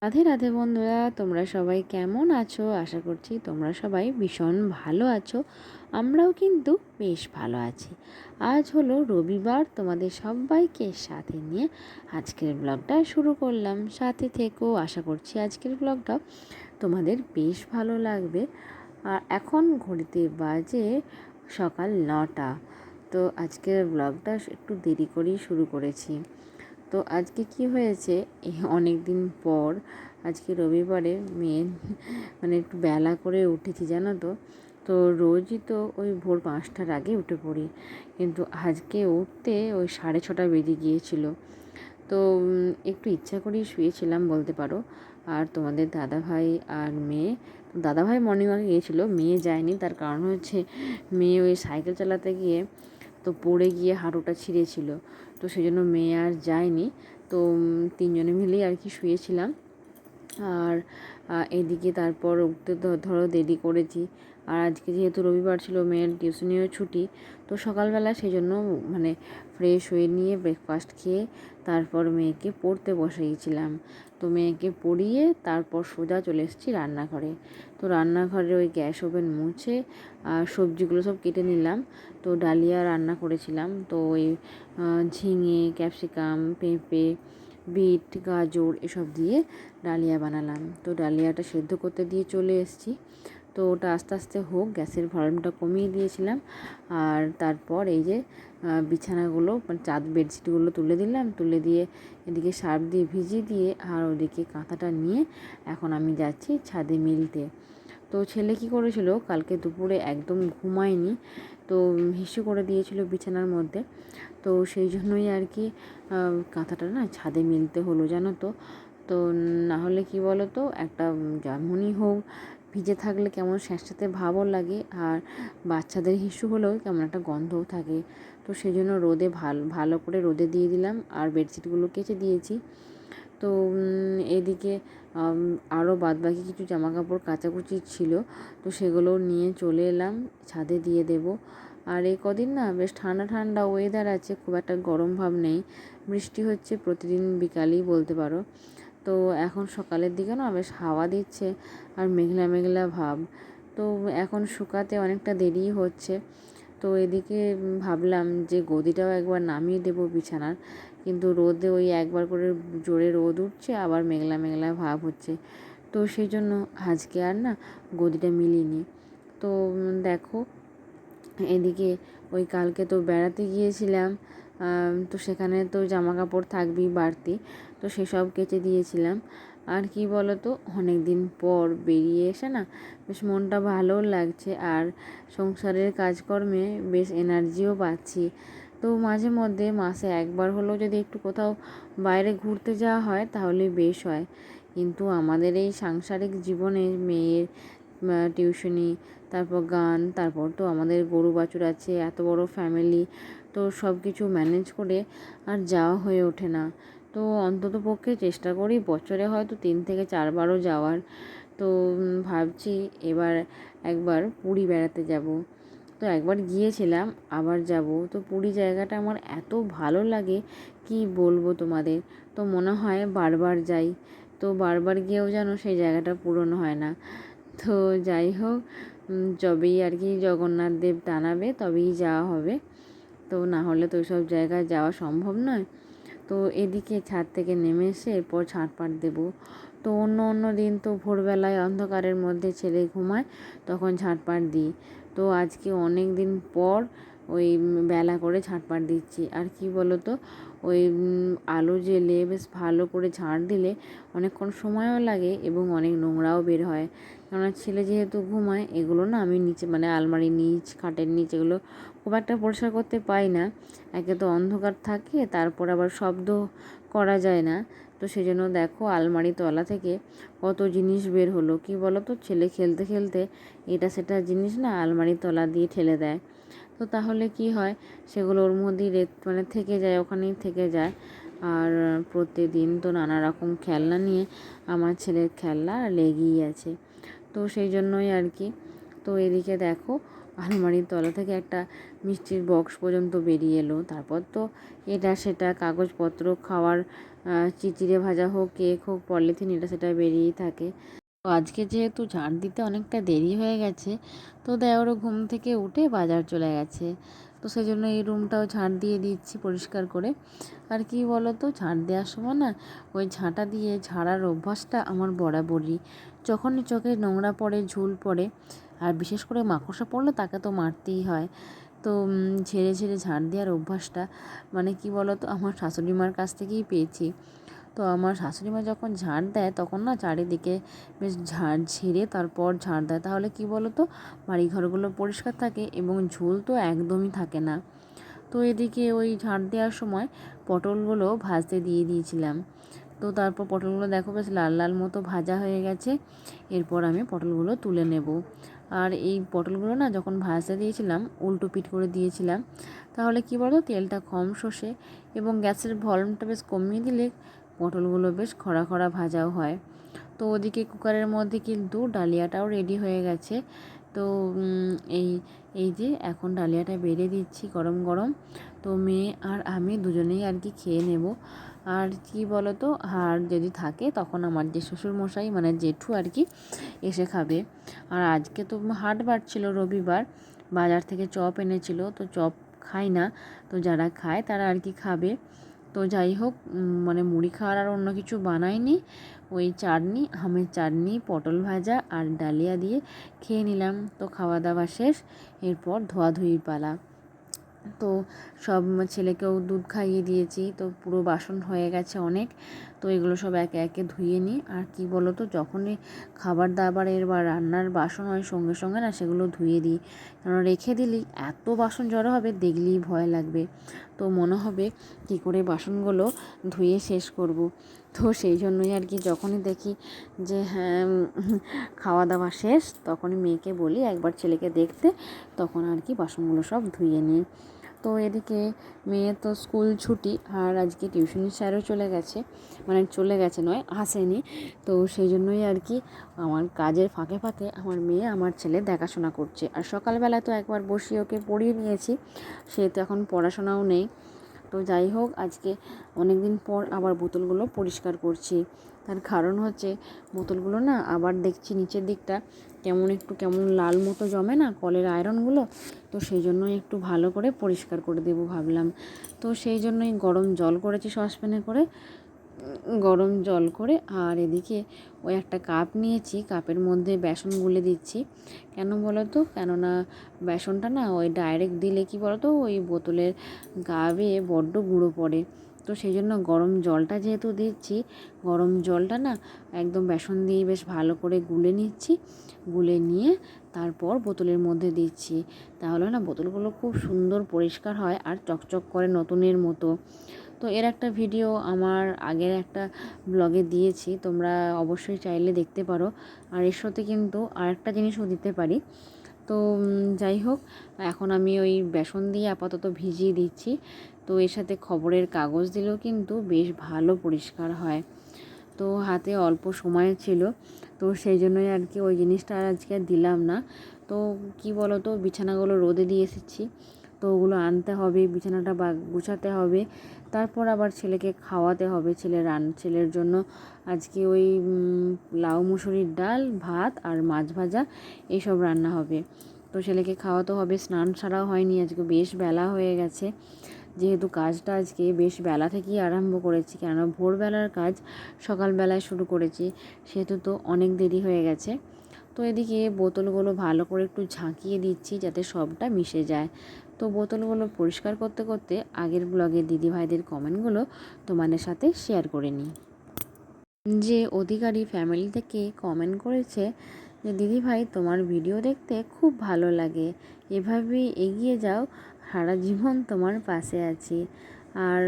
রাধে রাধে বন্ধুরা, তোমরা সবাই কেমন আছো? আশা করছি তোমরা সবাই ভীষণ ভালো আছো। আমরাও কিন্তু বেশ ভালো আছি। আজ হলো রবিবার, তোমাদের সবাইকে সাথে নিয়ে আজকের ব্লগটা শুরু করলাম। সাথে থেকেও আশা করছি আজকের ব্লগটা তোমাদের বেশ ভালো লাগবে। আর এখন ঘড়িতে বাজে সকাল 9টা। তো আজকের ব্লগটা একটু দেরি করেই শুরু করেছি। তো আজকে কি হয়েছে, অনেক দিন পর আজকে রবিবারে মেয়ে একটু বেলা করে উঠেছি জানো তো। তো রোজই তো ওই ভোর 5টার আগে উঠে পড়ি, কিন্তু আজকে উঠতে ওই 6:30 বেজে গিয়েছিল। তো একটু ইচ্ছা করেই শুয়েছিলাম বলতে পারো। আর তোমাদের দাদাভাই আর মেয়ে, দাদাভাই মর্নিং ওয়াকে গিয়েছিলো, মেয়ে যায়নি। তার কারণ হচ্ছে মেয়ে ওই সাইকেল চালাতে গিয়ে তো পড়ে গিয়ে হাঁটুটা ছিঁড়েছিল। তো সেই জন্য মেয়ে আর যায়নি। তো তিনজনে মিলেই আর কি শুয়েছিলাম। আর এদিকে তারপর উঠতে ধরো দেরি করেছি। আর আজকে যেহেতু রবিবার ছিল, মেয়ের টিউশনিও ছুটি, তো সকালবেলা সেই জন্য ফ্রেশ হয়ে নিয়ে ব্রেকফাস্ট খেয়ে তারপর মেয়েকে পড়তে বসিয়েছিলাম। তো মেয়েকে পড়িয়ে তারপর সোজা চলে এসেছি রান্নাঘরে। তো রান্নাঘরে ওই গ্যাস ওভেন মুছে আর সবজিগুলো সব কেটে নিলাম। তো ডালিয়া রান্না করেছিলাম। তো ওই ঝিঙে, ক্যাপসিকাম, পেঁপে, বিট, গাজর এসব দিয়ে ডালিয়া বানালাম। তো ডালিয়াটা সেদ্ধ করতে দিয়ে চলে এসেছি। তো ওটা আস্তে আস্তে হোক, গ্যাসের ভলিউমটা কমিয়ে দিয়েছিলাম। আর তারপর এই যে বিছানাগুলো চাদ বেডশিটগুলো তুলে দিলাম, তুলে দিয়ে এদিকে সার্ফ দিয়ে ভিজিয়ে দিয়ে আর ওদিকে কাঁথাটা নিয়ে এখন আমি যাচ্ছি ছাদে মিলতে। তো ছেলে কি করেছিল, কালকে দুপুরে একদম ঘুমায়নি, তো হিসু করে দিয়েছিল বিছানার মধ্যে। তো সেই জন্যই আর কি কাঁথাটা না ছাদে মিলতে হলো জানো তো। তো না হলে কি বলো তো, একটা যেমনই হোক ভিজে থাকলে কেমন স্যাঁতস্যাঁতে ভাবও লাগে, আর বাচ্চাদের হিসু হলেও কেমন একটা গন্ধও থাকে। তো সেই জন্য রোদে ভালো করে রোদে দিয়ে দিলাম আর বেডশিটগুলো কেচে দিয়েছি। তো এদিকে আরও বাদবাকি কিছু জামাকাপড় কাচাকুচি ছিল, তো সেগুলো নিয়ে চলে এলাম, ছাদে দিয়ে দেব। আর এই কদিন না বেশ ঠান্ডা ঠান্ডা ওয়েদার আছে, খুব একটা গরম ভাব নেই। বৃষ্টি হচ্ছে প্রতিদিন বিকালেই বলতে পারো। তো এখন সকালের দিকে না বেশ হাওয়া দিচ্ছে আর মেঘলা মেঘলা ভাব। তো এখন শুকাতে অনেকটা দেরি হচ্ছে। তো এদিকে ভাবলাম যে গদিটাও একবার নামিয়ে দেবো বিছানার, কিন্তু রোদে ওই একবার করে জোরে রোদ উঠছে, আবার মেঘলা মেঘলা ভাব হচ্ছে। তো সেই জন্য আজকে আর না গদিটা মিলিনি। তো দেখো এদিকে ওই কালকে তো বেড়াতে গিয়েছিলাম, তো সেখানে তো জামা কাপড় থাকবেই বাড়তি, তো সেসব কেচে দিয়েছিলাম। আর কি বলো তো, অনেক দিন পর বেরিয়ে এসে না বেশ মনটা ভালোও লাগছে, আর সংসারের কাজকর্মে বেশ এনার্জিও পাচ্ছি। তো মাঝে মধ্যে মাসে একবার হলেও যদি একটু কোথাও বাইরে ঘুরতে যাওয়া হয় তাহলে বেশ হয়। কিন্তু আমাদের এই সাংসারিক জীবনে মেয়ের টিউশনি, তারপর গান, তারপর তো আমাদের গরু বাছুর আছে, এত বড় ফ্যামিলি, তো সব কিছু ম্যানেজ করে আর যাওয়া হয়ে ওঠে না। তো অন্তত পক্ষে চেষ্টা করি বছরে হয়তো 3 থেকে 4বারও যাওয়ার। তো ভাবছি এবার একবার পুরী বেড়াতে যাব। তো একবার গিয়েছিলাম, আবার যাব। তো পুরী জায়গাটা আমার এত ভালো লাগে, কি বলবো তোমাদের। তো মনে হয় বারবার যাই, তো বারবার গিয়েও যেন সেই জায়গাটা পূরণ হয় না। তো যাই হোক, যবেই আর কি জগন্নাথ দেব টানাবে তবেই যাওয়া হবে। তো না হলে তো ওইসব জায়গায় যাওয়া সম্ভব নয়। তো এদিকে ছাদ থেকে নেমে এসে এরপর ঝাঁটপাট দেবো। তো অন্য দিন তো ভোরবেলায় অন্ধকারের মধ্যে ছেলে ঘুমায়, তখন ঝাঁটপাট দিই। তো আজকে অনেক দিন পর ওই বেলা করে ঝাঁটপাট দিচ্ছি। আর কি বলো তো, ওই আলো জ্বেলে বেশ ভালো করে ঝাঁট দিলে অনেকক্ষণ সময়ও লাগে এবং অনেক নোংরাও বের হয়। কেননা ছেলে যেহেতু ঘুমায়, এগুলো না আমি নিচে আলমারির নিচ, খাটের নিচ এগুলো খুব একটা পরিষ্কার করতে পাই না। একে তো অন্ধকার থাকে, তারপর আবার শব্দ করা যায় না। তো সেই জন্য দেখো আলমারি তলা থেকে কত জিনিস বের হলো। কি বলো তো, ছেলে খেলতে খেলতে এটা সেটা জিনিস না আলমারি তলা দিয়ে ঠেলে দেয়। তো তাহলে কি হয়, সেগুলো ওর মধ্যেই থেকে যায়, ওখানেই থেকে যায়। আর প্রতিদিন তো নানা রকম খেলনা নিয়ে আমার ছেলের খেলনা লেগেই আছে। তো সেই জন্যই আর কি। তো এদিকে দেখো আলমারির তলা থেকে একটা মিষ্টির বক্স পর্যন্ত বেরিয়ে এলো। তারপর তো এটা সেটা কাগজপত্র, খাওয়ার চিচিড়ে ভাজা হোক, কেক হোক, পলিথিন এটা সেটা বেরিয়েই থাকে। তো আজকে যেহেতু ঝাড় দিতে অনেকটা দেরি হয়ে গেছে, তো দেওরও ঘুম থেকে উঠে বাজার চলে গেছে। তো সেই জন্য এই রুমটাও ঝাড় দিয়ে দিচ্ছি পরিষ্কার করে। আর কি বলো তো, ঝাড় দেওয়ার সময় না ওই ঝাঁটা দিয়ে ঝাড়ার অভ্যাসটা আমার বরাবরই। যখনই চোখে নোংরা পড়ে, ঝুল পড়ে, আর বিশেষ করে মাকড়সা পড়লে তাকে তো মারতেই হয়। তো ঝেড়ে ঝেড়ে ঝাড় দেওয়ার অভ্যাসটা মানে কি বলো তো, আমার শাশুড়ি মার কাছ থেকেই পেয়েছি। তো আমার শাশুড়ি মা যখন ঝাড় দেয় তখন না চারিদিকে বেশ ঝেড়ে তারপর ঝাড় দেয়, তাহলে কি বলো তো, বাড়িঘরগুলো পরিষ্কার থাকে এবং ঝুল তো একদমই থাকে না। তো এদিকে ওই ঝাড় দেওয়ার সময় পটলগুলো ভাজতে দিয়ে দিয়েছিলাম। তো তারপর পটলগুলো দেখো বেশ লাল লাল মতো ভাজা হয়ে গেছে। এরপর আমি পটলগুলো তুলে নেব। আর এই পটলগুলো না যখন ভাজতে দিয়েছিলাম উল্টো পিঠ করে দিয়েছিলাম, তাহলে কি বলো, তেলটা কম শোষে এবং গ্যাসের ভলিউমটা বেশ কমিয়ে দিলে পটলগুলো বেশ খরা খরা ভাজাও হয়। তো ওদিকে কুকারের মধ্যে কিন্তু ডালিয়াটাও রেডি হয়ে গেছে। তো এই এই যে এখন ডালিয়াটা বেড়ে দিচ্ছি গরম গরম। তো মেয়ে আর আমি দুজনেই আর কি খেয়ে নেব। আর কি বলো তো, আর যদি থাকে তখন আমার যে শ্বশুরমশাই মানে জেঠু আর কি এসে খাবে। আর আজকে তো হাটবার ছিল, রবিবার, বাজার থেকে চপ এনেছিল, তো চপ খাই না, তো যারা খায় তারা আর কি খাবে। তো যাই হোক, মানে মুড়ি খাওয়ার আর অন্য কিছু বানাইনি, ওই চাটনি, আমের চাটনি, পটল ভাজা আর ডালিয়া দিয়ে খেয়ে নিলাম। তো খাওয়া দাওয়া শেষ, এরপর ধোয়াধুয়ির পালা। তো সব ছেলেকেও দুধ খাইয়ে দিয়েছি, তো পুরো বাসন হয়ে গেছে অনেক। তো এগুলো সব একে একে ধুয়ে নিই। আর কি বলো তো, যখনই খাবার দাবারের বা রান্নার বাসন হয় সঙ্গে সঙ্গে না সেগুলো ধুয়ে দিই, কারণ রেখে দিলেই এত বাসন জড়ো হবে, দেখলেই ভয় লাগবে। তো মনে হবে কী করে বাসনগুলো ধুয়ে শেষ করব। তো সেই জন্যই আর কি যখনই দেখি যে হ্যাঁ খাওয়া দাওয়া শেষ, তখনই মেয়েকে বলি একবার ছেলেকে দেখতে, তখন আর কি বাসনগুলো সব ধুয়ে নিই। তো এদিকে মেয়ে তো স্কুল ছুটি, আর আজকে টিউশনি স্যারও চলে গেছে, মানে চলে গেছে নয়, আসেনি। তো সেই জন্যই আর কি আমার কাজের ফাঁকে ফাঁকে আমার মেয়ে আমার ছেলে দেখাশোনা করছে। আর সকালবেলা তো একবার বসিয়ে ওকে পড়িয়ে নিয়েছি, সে তো এখন পড়াশোনাও নেই। তো যাই হোক, আজকে অনেক দিন পর আবার বোতলগুলো পরিষ্কার করছি। তার কারণ হচ্ছে বোতলগুলো না আবার দেখছি নিচের দিকটা কেমন লাল মতো জমে না কলের আয়রনগুলো, তো সেই জন্যই একটু ভালো করে পরিষ্কার করে দেবো ভাবলাম। তো সেই জন্যই গরম জল করেছি সসপ্যানে করে, গরম জল করে, আর এদিকে ওই একটা কাপ নিয়েছি, কাপের মধ্যে বেসন গুলে দিচ্ছি। কেন বলো তো, কেননা বেসনটা না ওই ডাইরেক্ট দিলে কি বলো তো, ওই বোতলের গা বেয়ে বড্ড গুঁড়ো পড়ে। তো সেই জন্য গরম জলটা যেহেতু দিচ্ছি, গরম জলটা না একদম বেসন দিয়ে বেশ ভালো করে গুলে নিচ্ছি, গুলে নিয়ে তারপর বোতলের মধ্যে দিচ্ছি। তাহলে না বোতলগুলো খুব সুন্দর পরিষ্কার হয় আর চকচক করে নতুনের মতো। তো এর একটা ভিডিও আমার আগের একটা ব্লগে দিয়েছি, তোমরা অবশ্যই চাইলে দেখতে পারো। আর এর সাথে কিন্তু আরেকটা জিনিসও দিতে পারি। তো যাই হোক, এখন আমি ওই বেসন দিয়ে আপাতত ভিজিয়ে দিচ্ছি। তো এর সাথে খবরের কাগজ দিলেও কিন্তু বেশ ভালো পরিষ্কার হয়। তো হাতে অল্প সময় ছিল, তো সেই জন্যই আর কি ওই জিনিসটা আজকে আর দিলাম না। তো কি বলো তো, বিছানাগুলো রোদে দিয়ে এসেছি, তো ওগুলো আনতে হবে, বিছানাটা গুছাতে হবে, তারপর আবার ছেলেকে খাওয়াতে হবে। ছেলের জন্য আজকে ওই লাউ মুসুরির ডাল, ভাত আর মাছ ভাজা এইসব রান্না হবে। তো ছেলেকে খাওয়াতে হবে, স্নান ছাড়াও হয়নি, আজকে বেশ বেলা হয়ে গেছে। যেহেতু কাজটা আজকে বেশ বেলা থেকেই আরম্ভ করেছি, কেন ভোরবেলার কাজ সকালবেলায় শুরু করেছি, সেহেতু তো অনেক দেরি হয়ে গেছে। তো এদিকে বোতলগুলো ভালো করে একটু ঝাঁকিয়ে দিচ্ছি যাতে সবটা মিশে যায়। তো বোতলগুলো পরিষ্কার করতে করতে আগের ব্লগের দিদিভাইদের কমেন্টগুলো তোমাদের সাথে শেয়ার করে নিই। যে অধিকারী ফ্যামিলি থেকে কমেন্ট করেছে যে দিদিভাই তোমার ভিডিও দেখতে খুব ভালো লাগে, এভাবেই এগিয়ে যাও, সারা জীবন তোমার পাশে আছি। আর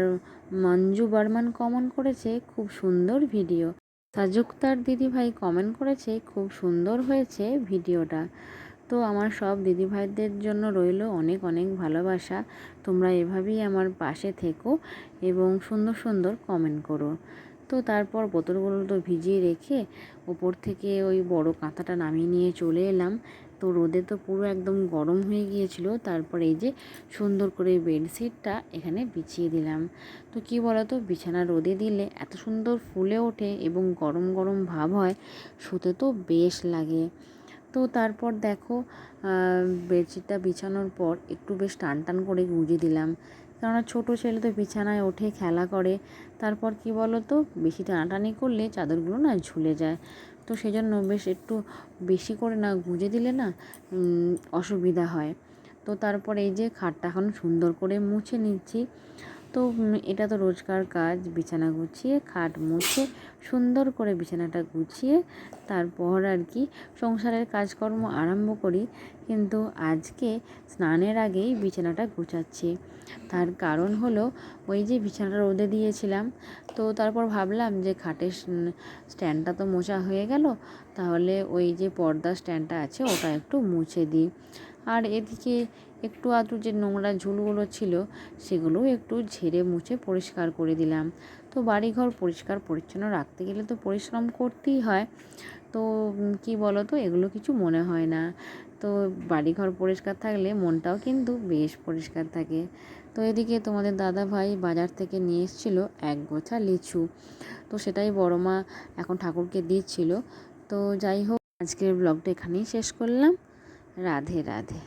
মঞ্জু বর্মন কমেন্ট করেছে খুব সুন্দর ভিডিও। সাজুক্তার দিদিভাই কমেন্ট করেছে খুব সুন্দর হয়েছে ভিডিওটা। তো আমার সব দিদিভাইদের জন্য রইল অনেক অনেক ভালোবাসা, তোমরা এভাবেই আমার পাশে থেকো এবং সুন্দর সুন্দর কমেন্ট করো। তো তারপর বোতলগুলো তো ভিজিয়ে রেখে ওপর থেকে ওই বড় কাঁথাটা নামিয়ে নিয়ে চলে এলাম। তো তো রোদে তো পুরো একদম গরম হয়ে গিয়েছিল। তারপরে এই যে সুন্দর করে বেডশিটটা এখানে বিছিয়ে দিলাম। তো কী বলো তো, বিছানা রোদে দিলে এত সুন্দর ফুলে ওঠে এবং গরম গরম ভাব হয়, শুতে তো বেশ লাগে। তো তারপর দেখো বেডশিটটা বিছানোর পর একটু বেশ টান টান করে গুঁজে দিলাম, কেননা ছোটো ছেলে তো বিছানায় ওঠে, খেলা করে। তারপর কি বলো তো, বেশি টানাটানি করলে চাদরগুলো না ঝুলে যায়। তো সেজন্য বেশ একটু বেশি করে না গুঁজে দিলে না অসুবিধা হয়। তো তারপর এই যে খাটটা এখন সুন্দর করে মুছে নিচ্ছি। তো এটা তো রোজকার কাজ, বিছানা গুছিয়ে খাট মুছে সুন্দর করে বিছানাটা গুছিয়ে তারপর আর কি সংসারের কাজকর্ম আরম্ভ করি। কিন্তু আজকে স্নানের আগেই বিছানাটা গুছাচ্ছি। তার কারণ হলো, ওই যে বিছানাটা রোদে দিয়েছিলাম, তো তারপর ভাবলাম যে খাটের স্ট্যান্ডটা তো মোছা হয়ে গেল, তাহলে ওই যে পর্দার স্ট্যান্ডটা আছে ওটা একটু মুছে দিই। আর এদিকে একটু আধটু যে নোংরা ঝুলগুলো ছিল সেগুলোও একটু ঝেড়ে মুছে পরিষ্কার করে দিলাম। তো বাড়িঘর পরিষ্কার পরিচ্ছন্ন রাখতে গেলে তো পরিশ্রম করতেই হয়। তো কি বলো তো, এগুলো কিছু মনে হয় না। তো বাড়িঘর পরিষ্কার থাকলে মনটাও কিন্তু বেশ পরিষ্কার থাকে। তো এদিকে তোমাদের দাদা ভাই বাজার থেকে নিয়ে এসেছিলো 1 গোছা লিচু। তো সেটাই বড় মা এখন ঠাকুরকে দিচ্ছিল। তো যাই হোক, আজকের ব্লগটা এখানেই শেষ করলাম। রাধে রাধে।